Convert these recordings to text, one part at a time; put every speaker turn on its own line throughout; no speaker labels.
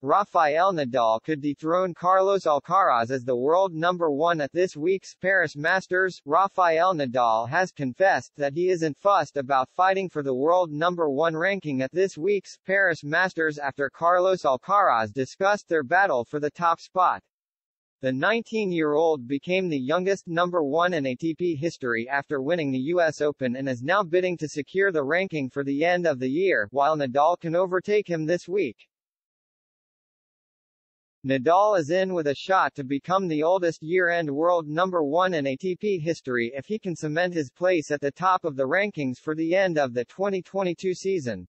Rafael Nadal could dethrone Carlos Alcaraz as the world number one at this week's Paris Masters. Rafael Nadal has confessed that he isn't fussed about fighting for the world number one ranking at this week's Paris Masters after Carlos Alcaraz discussed their battle for the top spot. The 19-year-old became the youngest number one in ATP history after winning the US Open and is now bidding to secure the ranking for the end of the year, while Nadal can overtake him this week. Nadal is in with a shot to become the oldest year-end world number one in ATP history if he can cement his place at the top of the rankings for the end of the 2022 season.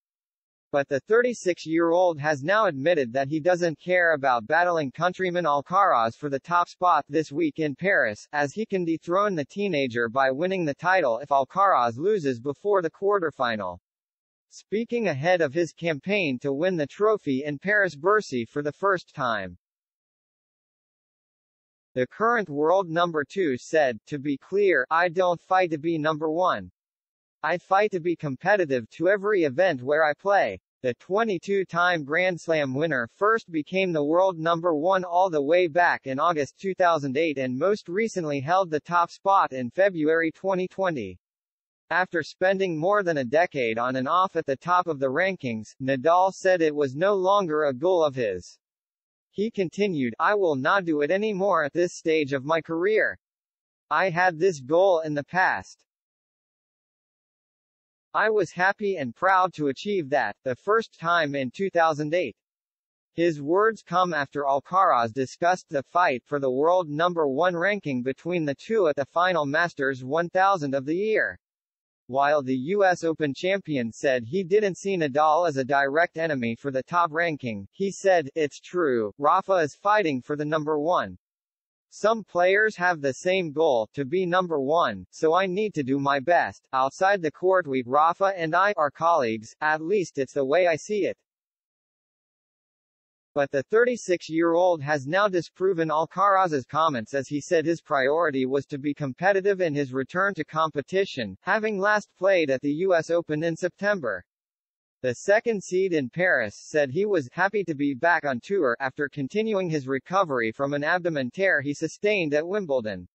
But the 36-year-old has now admitted that he doesn't care about battling countryman Alcaraz for the top spot this week in Paris, as he can dethrone the teenager by winning the title if Alcaraz loses before the quarterfinal. Speaking ahead of his campaign to win the trophy in Paris-Bercy for the first time, the current world number two said, "To be clear, I don't fight to be number one. I fight to be competitive to every event where I play." The 22-time Grand Slam winner first became the world number one all the way back in August 2008 and most recently held the top spot in February 2020. After spending more than a decade on and off at the top of the rankings, Nadal said it was no longer a goal of his. He continued, "I will not do it anymore at this stage of my career. I had this goal in the past. I was happy and proud to achieve that, the first time in 2008. His words come after Alcaraz discussed the fight for the world number one ranking between the two at the final Masters 1000 of the year. While the US Open champion said he didn't see Nadal as a direct enemy for the top ranking, he said, "It's true, Rafa is fighting for the number one. Some players have the same goal, to be number one, so I need to do my best. Outside the court Rafa and I are colleagues, at least it's the way I see it." But the 36-year-old has now disproven Alcaraz's comments as he said his priority was to be competitive in his return to competition, having last played at the US Open in September. The second seed in Paris said he was happy to be back on tour after continuing his recovery from an abdomen tear he sustained at Wimbledon.